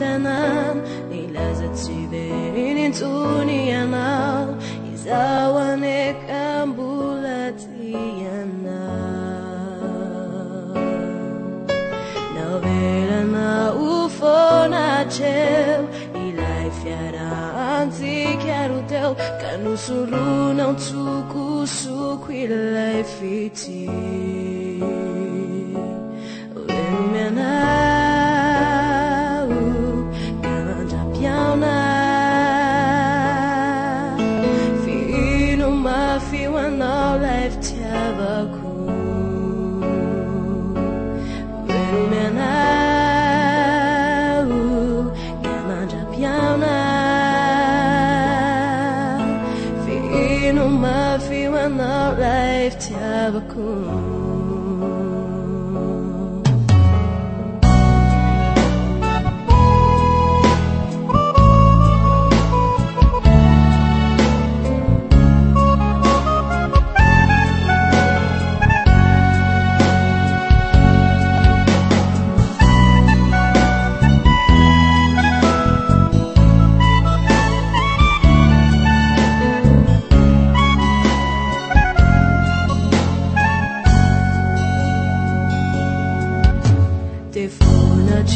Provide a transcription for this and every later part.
tanan nilazatsiverin tuniyanal izawanek ambulatiana novela na ufona cheu anzi chiaro teu canu suru não tuku suku ilai fiti Menau Ganja piauna Fino ma fi wana life tiabaku Menau Ganja piauna Fino ma fi wana life tiabaku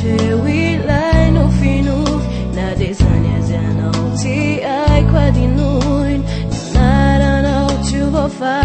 Chewi lai no finuf na desanya zano ti ai qua di noi nara no tu vo fa